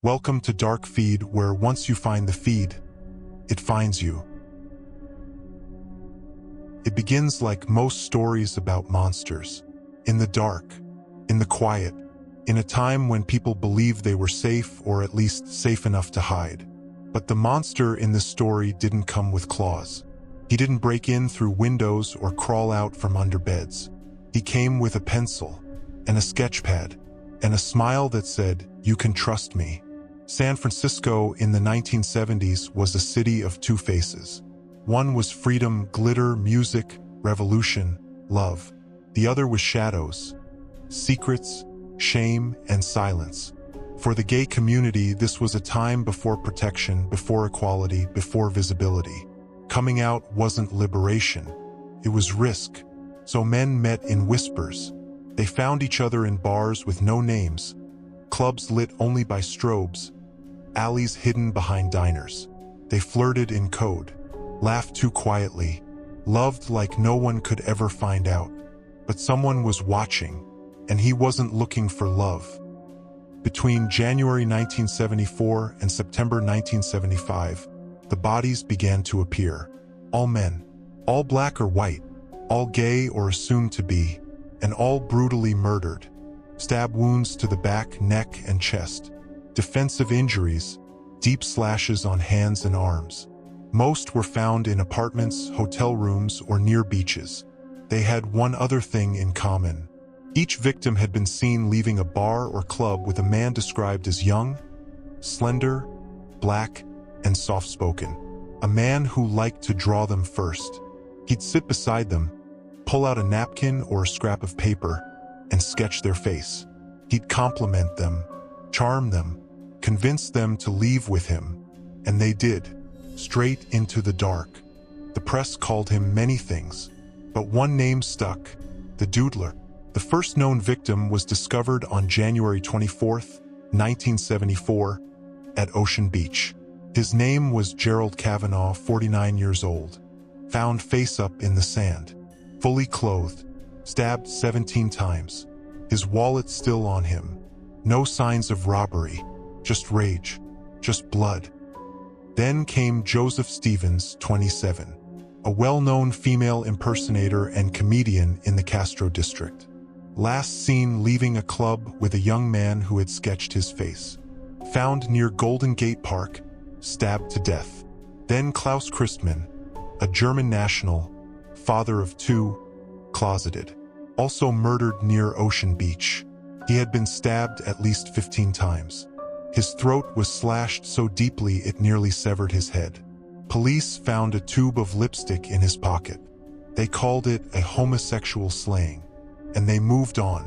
Welcome to Dark Feed, where once you find the feed, it finds you. It begins like most stories about monsters. In the dark, in the quiet, in a time when people believed they were safe, or at least safe enough to hide. But the monster in this story didn't come with claws. He didn't break in through windows or crawl out from under beds. He came with a pencil and a sketch pad and a smile that said, "You can trust me." San Francisco in the 1970s was a city of two faces. One was freedom, glitter, music, revolution, love. The other was shadows, secrets, shame, and silence. For the gay community, this was a time before protection, before equality, before visibility. Coming out wasn't liberation, it was risk. So men met in whispers. They found each other in bars with no names, clubs lit only by strobes, alleys hidden behind diners. They flirted in code, laughed too quietly, loved like no one could ever find out. But someone was watching, and he wasn't looking for love. Between January 1974 and September 1975, the bodies began to appear. All men, all black or white, all gay or assumed to be, and all brutally murdered. Stab wounds to the back, neck, and chest. Defensive injuries, deep slashes on hands and arms. Most were found in apartments, hotel rooms, or near beaches. They had one other thing in common. Each victim had been seen leaving a bar or club with a man described as young, slender, black, and soft-spoken. A man who liked to draw them first. He'd sit beside them, pull out a napkin or a scrap of paper, and sketch their face. He'd compliment them, charm them, convince them to leave with him, and they did, straight into the dark. The press called him many things, but one name stuck: the Doodler. The first known victim was discovered on January 24, 1974, at Ocean Beach. His name was Gerald Kavanaugh, 49 years old. Found face up in the sand, fully clothed, stabbed 17 times. His wallet still on him. No signs of robbery, just rage, just blood. Then came Joseph Stevens, 27, a well-known female impersonator and comedian in the Castro district. Last seen leaving a club with a young man who had sketched his face. Found near Golden Gate Park, stabbed to death. Then Klaus Christmann, a German national, father of two, closeted. Also murdered near Ocean Beach. He had been stabbed at least 15 times. His throat was slashed so deeply it nearly severed his head. Police found a tube of lipstick in his pocket. They called it a homosexual slaying, and they moved on.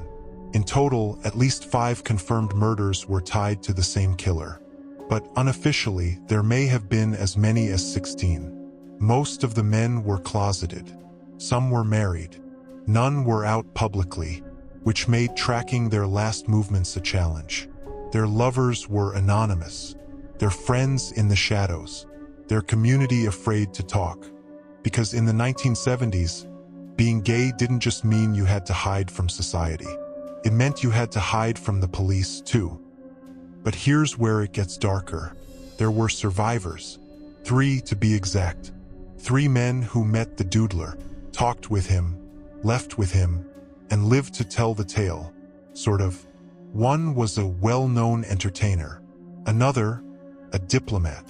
In total, at least 5 confirmed murders were tied to the same killer. But unofficially, there may have been as many as 16. Most of the men were closeted. Some were married. None were out publicly, which made tracking their last movements a challenge. Their lovers were anonymous, their friends in the shadows, their community afraid to talk. Because in the 1970s, being gay didn't just mean you had to hide from society. It meant you had to hide from the police too. But here's where it gets darker. There were survivors, 3 to be exact. 3 men who met the Doodler, talked with him, left with him, and lived to tell the tale, sort of. One was a well-known entertainer, another, a diplomat,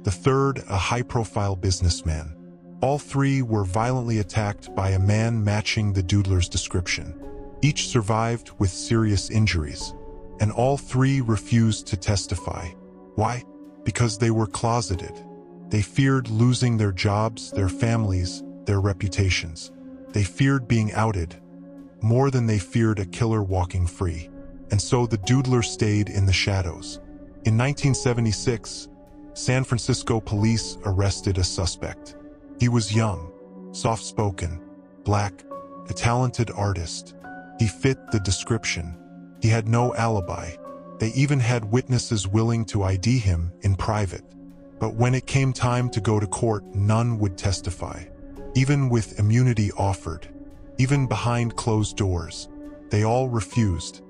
the third, a high-profile businessman. All 3 were violently attacked by a man matching the Doodler's description. Each survived with serious injuries, and all 3 refused to testify. Why? Because they were closeted. They feared losing their jobs, their families, their reputations. They feared being outed, more than they feared a killer walking free. And so the Doodler stayed in the shadows. In 1976, San Francisco police arrested a suspect. He was young, soft-spoken, black, a talented artist. He fit the description. He had no alibi. They even had witnesses willing to ID him in private. But when it came time to go to court, none would testify. Even with immunity offered, even behind closed doors, they all refused.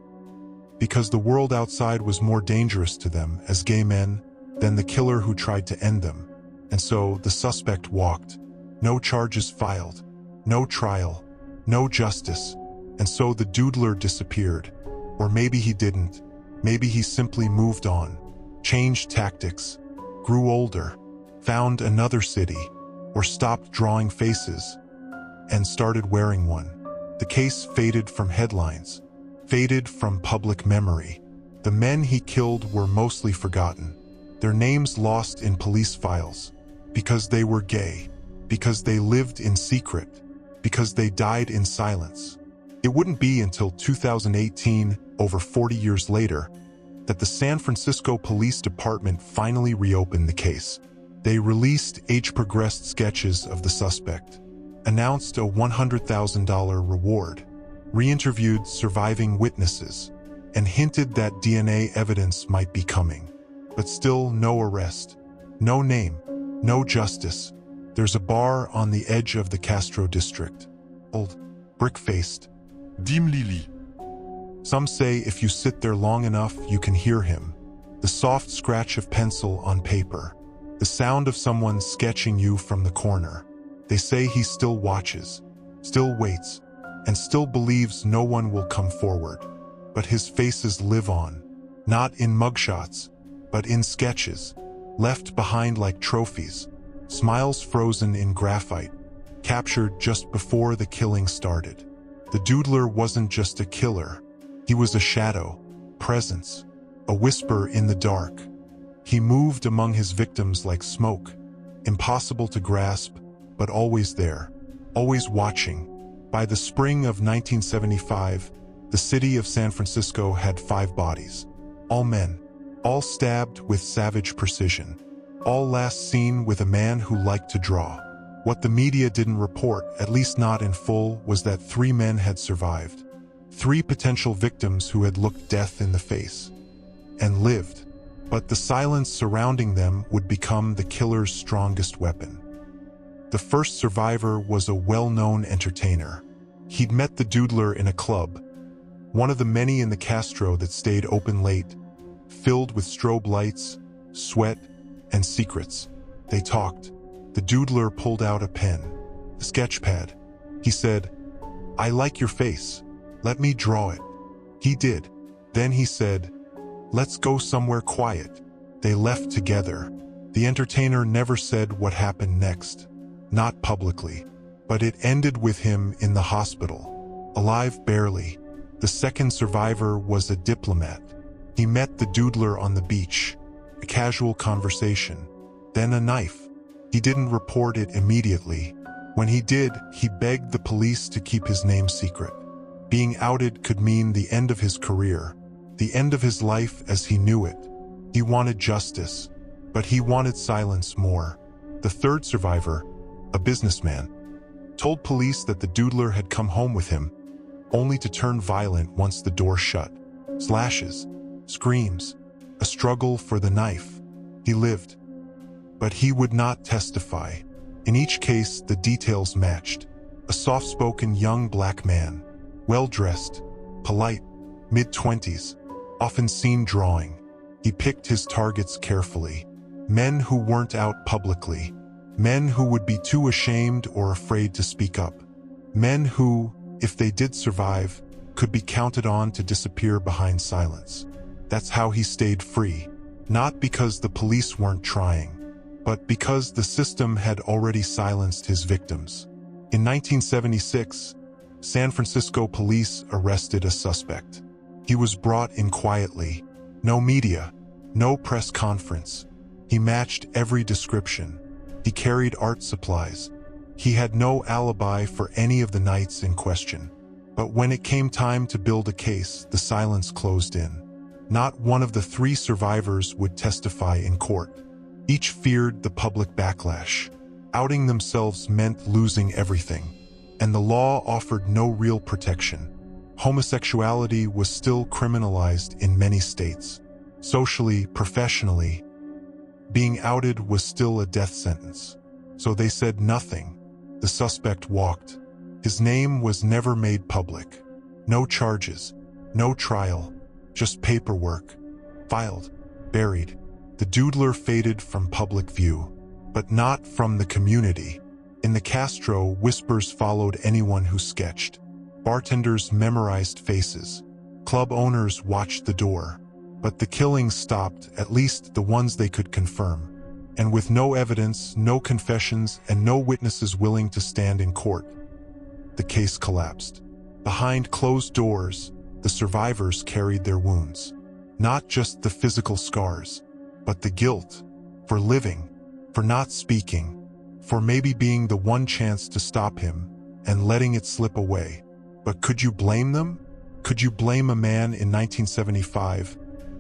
because the world outside was more dangerous to them as gay men than the killer who tried to end them. And so the suspect walked. No charges filed, no trial, no justice. And so the Doodler disappeared. Or maybe he didn't. Maybe he simply moved on, changed tactics, grew older, found another city, or stopped drawing faces and started wearing one. The case faded from headlines, faded from public memory. The men he killed were mostly forgotten, their names lost in police files, because they were gay, because they lived in secret, because they died in silence. It wouldn't be until 2018, over 40 years later, that the San Francisco Police Department finally reopened the case. They released age-progressed sketches of the suspect, announced a $100,000 reward, re-interviewed surviving witnesses, and hinted that DNA evidence might be coming. But still no arrest, no name, no justice. There's a bar on the edge of the Castro district, old, brick-faced, dim lily. Some say if you sit there long enough, you can hear him. The soft scratch of pencil on paper. The sound of someone sketching you from the corner. They say he still watches, still waits, and still believes no one will come forward. But his faces live on, not in mugshots, but in sketches, left behind like trophies, smiles frozen in graphite, captured just before the killing started. The Doodler wasn't just a killer. He was a shadow, presence, a whisper in the dark. He moved among his victims like smoke, impossible to grasp, but always there, always watching. By the spring of 1975, the city of San Francisco had 5 bodies. All men, all stabbed with savage precision, all last seen with a man who liked to draw. What the media didn't report, at least not in full, was that 3 men had survived. 3 potential victims who had looked death in the face and lived. But the silence surrounding them would become the killer's strongest weapon. The first survivor was a well-known entertainer. He'd met the Doodler in a club, one of the many in the Castro that stayed open late, filled with strobe lights, sweat, and secrets. They talked. The Doodler pulled out a pen, a sketch pad. He said, "I like your face. Let me draw it." He did. Then he said, "Let's go somewhere quiet." They left together. The entertainer never said what happened next. Not publicly. But it ended with him in the hospital. Alive barely. The second survivor was a diplomat. He met the Doodler on the beach. A casual conversation. Then a knife. He didn't report it immediately. When he did, he begged the police to keep his name secret. Being outed could mean the end of his career, the end of his life as he knew it. He wanted justice, but he wanted silence more. The third survivor, a businessman, told police that the Doodler had come home with him, only to turn violent once the door shut. Slashes, screams, a struggle for the knife. He lived, but he would not testify. In each case, the details matched. A soft-spoken young black man, well-dressed, polite, mid-20s, often seen drawing. He picked his targets carefully. Men who weren't out publicly. Men who would be too ashamed or afraid to speak up. Men who, if they did survive, could be counted on to disappear behind silence. That's how he stayed free. Not because the police weren't trying, but because the system had already silenced his victims. In 1976, San Francisco police arrested a suspect. He was brought in quietly. No media, no press conference. He matched every description. He carried art supplies. He had no alibi for any of the nights in question. But when it came time to build a case, the silence closed in. Not one of the 3 survivors would testify in court. Each feared the public backlash. Outing themselves meant losing everything. And the law offered no real protection. Homosexuality was still criminalized in many states. Socially, professionally, being outed was still a death sentence. So they said nothing. The suspect walked. His name was never made public. No charges, no trial, just paperwork. Filed, buried. The Doodler faded from public view, but not from the community. In the Castro, whispers followed anyone who sketched. Bartenders memorized faces. Club owners watched the door. But the killings stopped, at least the ones they could confirm. And with no evidence, no confessions, and no witnesses willing to stand in court, the case collapsed. Behind closed doors, the survivors carried their wounds. Not just the physical scars, but the guilt for living, for not speaking, for maybe being the one chance to stop him and letting it slip away. But could you blame them? Could you blame a man in 1975,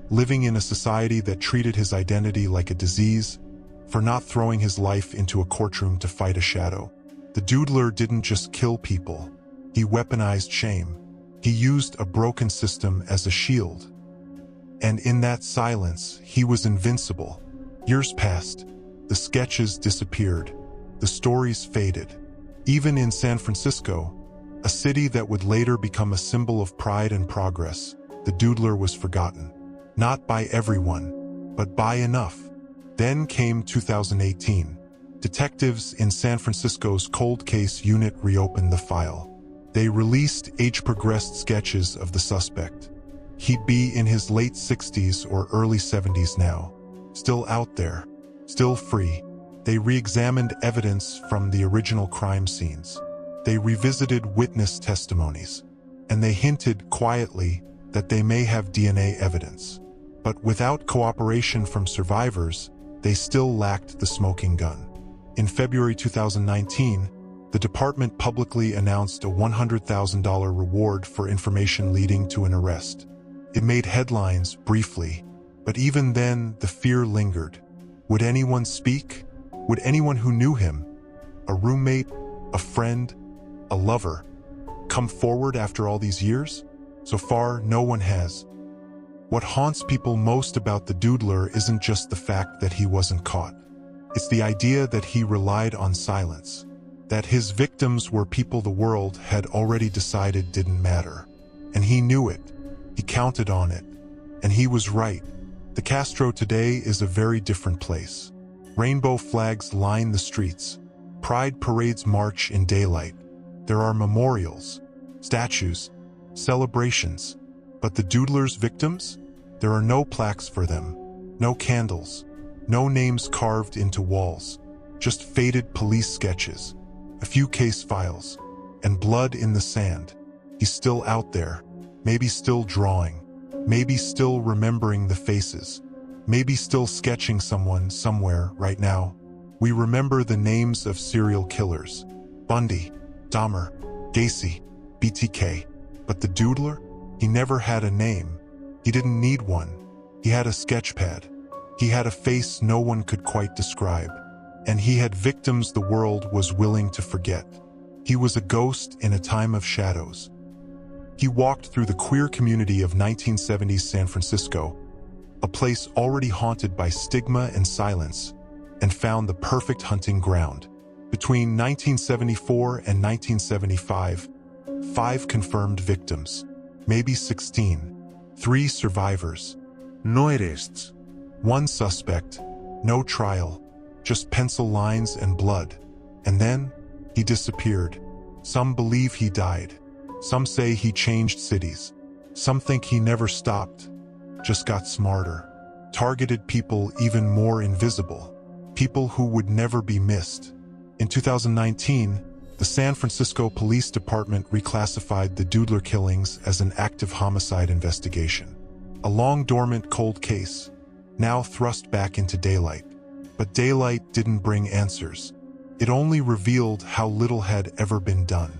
living in a society that treated his identity like a disease, for not throwing his life into a courtroom to fight a shadow? The Doodler didn't just kill people. He weaponized shame. He used a broken system as a shield. And in that silence, he was invincible. Years passed. The sketches disappeared. The stories faded. Even in San Francisco, a city that would later become a symbol of pride and progress, the Doodler was forgotten. Not by everyone, but by enough. Then came 2018. Detectives in San Francisco's cold case unit reopened the file. They released age-progressed sketches of the suspect. He'd be in his late 60s or early 70s now. Still out there. Still free. They re-examined evidence from the original crime scenes. They revisited witness testimonies. And they hinted quietly that they may have DNA evidence. But without cooperation from survivors, they still lacked the smoking gun. In February 2019, the department publicly announced a $100,000 reward for information leading to an arrest. It made headlines briefly, but even then the fear lingered. Would anyone speak? Would anyone who knew him, a roommate, a friend, a lover, come forward after all these years? So far, no one has. What haunts people most about the Doodler isn't just the fact that he wasn't caught. It's the idea that he relied on silence, that his victims were people the world had already decided didn't matter. And he knew it. He counted on it. And he was right. The Castro today is a very different place. Rainbow flags line the streets. Pride parades march in daylight. There are memorials, statues, celebrations. But the Doodler's victims? There are no plaques for them, no candles, no names carved into walls, just faded police sketches, a few case files, and blood in the sand. He's still out there, maybe still drawing, maybe still remembering the faces, maybe still sketching someone somewhere right now. We remember the names of serial killers: Bundy, Dahmer, Gacy, BTK. But the Doodler? He never had a name. He didn't need one. He had a sketch pad. He had a face no one could quite describe. And he had victims the world was willing to forget. He was a ghost in a time of shadows. He walked through the queer community of 1970s San Francisco, a place already haunted by stigma and silence, and found the perfect hunting ground. Between 1974 and 1975, 5 confirmed victims, maybe 16, 3 survivors, no arrests, 1 suspect, no trial, just pencil lines and blood. And then, he disappeared. Some believe he died. Some say he changed cities. Some think he never stopped, just got smarter. Targeted people even more invisible, people who would never be missed. In 2019, the San Francisco Police Department reclassified the Doodler killings as an active homicide investigation. A long-dormant cold case, now thrust back into daylight. But daylight didn't bring answers. It only revealed how little had ever been done.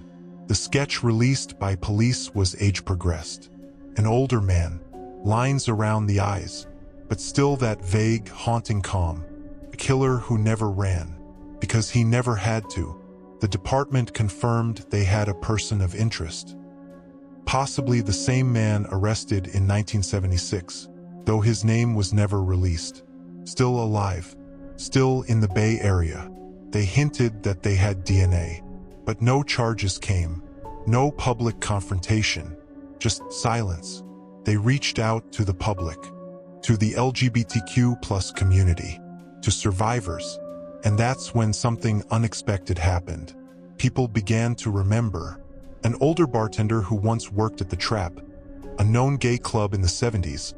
The sketch released by police was age-progressed. An older man, lines around the eyes, but still that vague, haunting calm. A killer who never ran, because he never had to. The department confirmed they had a person of interest. Possibly the same man arrested in 1976, though his name was never released. Still alive, still in the Bay Area. They hinted that they had DNA, but no charges came. No public confrontation, just silence. They reached out to the public, to the LGBTQ+ community, to survivors, and that's when something unexpected happened. People began to remember. An older bartender who once worked at the Trap, a known gay club in the 70s,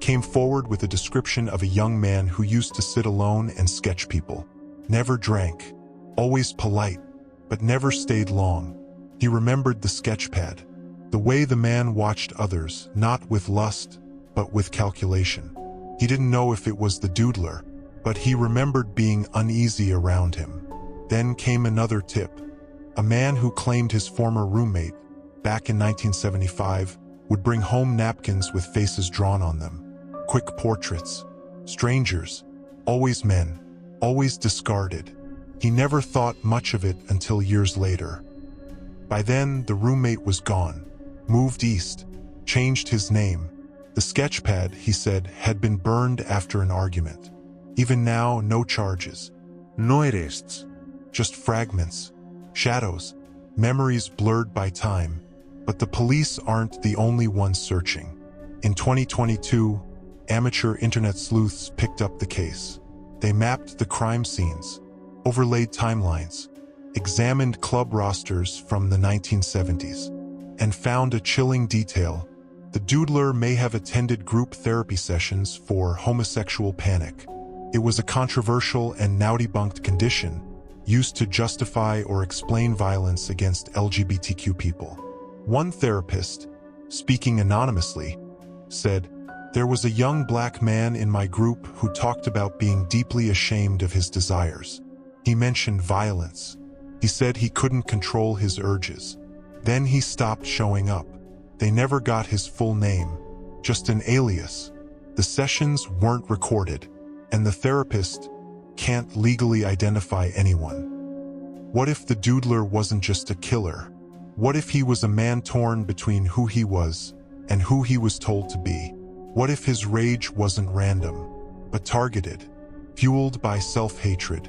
came forward with a description of a young man who used to sit alone and sketch people. Never drank, always polite, but never stayed long. He remembered the sketchpad, the way the man watched others, not with lust, but with calculation. He didn't know if it was the Doodler, but he remembered being uneasy around him. Then came another tip. A man who claimed his former roommate, back in 1975, would bring home napkins with faces drawn on them. Quick portraits. Strangers. Always men. Always discarded. He never thought much of it until years later. By then, the roommate was gone. Moved east. Changed his name. The sketchpad, he said, had been burned after an argument. Even now, no charges. No arrests. Just fragments. Shadows. Memories blurred by time. But the police aren't the only ones searching. In 2022, amateur internet sleuths picked up the case. They mapped the crime scenes, overlaid timelines, examined club rosters from the 1970s, and found a chilling detail. The Doodler may have attended group therapy sessions for homosexual panic. It was a controversial and now debunked condition used to justify or explain violence against LGBTQ people. One therapist, speaking anonymously, said, "There was a young black man in my group who talked about being deeply ashamed of his desires. He mentioned violence. He said he couldn't control his urges. Then he stopped showing up. They never got his full name, just an alias. The sessions weren't recorded, and the therapist can't legally identify anyone." What if the Doodler wasn't just a killer? What if he was a man torn between who he was and who he was told to be? What if his rage wasn't random, but targeted, fueled by self-hatred,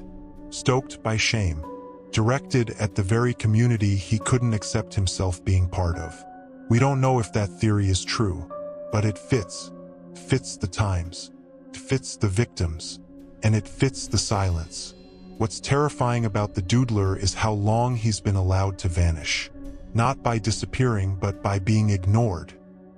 stoked by shame, directed at the very community he couldn't accept himself being part of? We don't know if that theory is true, but it fits the times, it fits the victims, and it fits the silence. What's terrifying about the Doodler is how long he's been allowed to vanish. Not by disappearing, but by being ignored.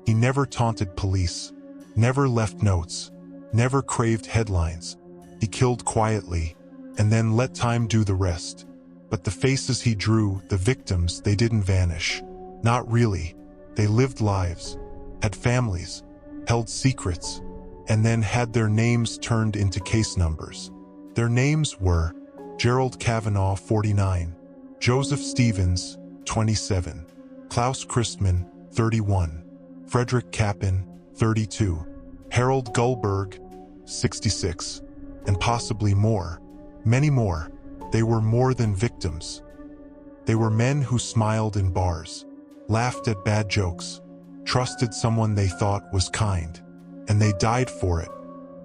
He never taunted police, never left notes, never craved headlines. He killed quietly, and then let time do the rest. But the faces he drew, the victims, they didn't vanish. Not really. They lived lives, had families, held secrets, and then had their names turned into case numbers. Their names were Gerald Kavanaugh, 49, Joseph Stevens, 27, Klaus Christman, 31, Frederick Kappen, 32, Harold Gullberg, 66, and possibly more, many more. They were more than victims. They were men who smiled in bars, laughed at bad jokes, trusted someone they thought was kind, and they died for it.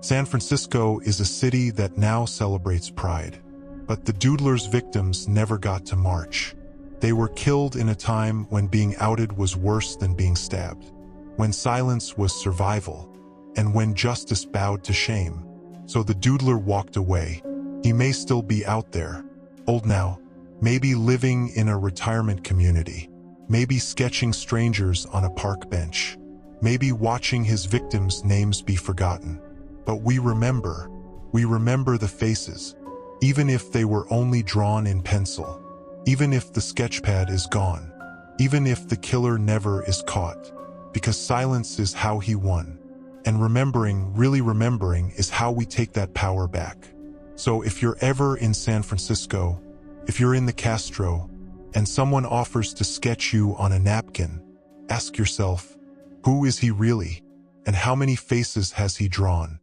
San Francisco is a city that now celebrates pride. But the Doodler's victims never got to march. They were killed in a time when being outed was worse than being stabbed, when silence was survival, and when justice bowed to shame. So the Doodler walked away. He may still be out there, old now, maybe living in a retirement community, maybe sketching strangers on a park bench, maybe watching his victims' names be forgotten. But we remember the faces, even if they were only drawn in pencil, even if the sketchpad is gone, even if the killer never is caught, because silence is how he won. And remembering, really remembering, is how we take that power back. So if you're ever in San Francisco, if you're in the Castro, and someone offers to sketch you on a napkin, ask yourself, who is he really? And how many faces has he drawn?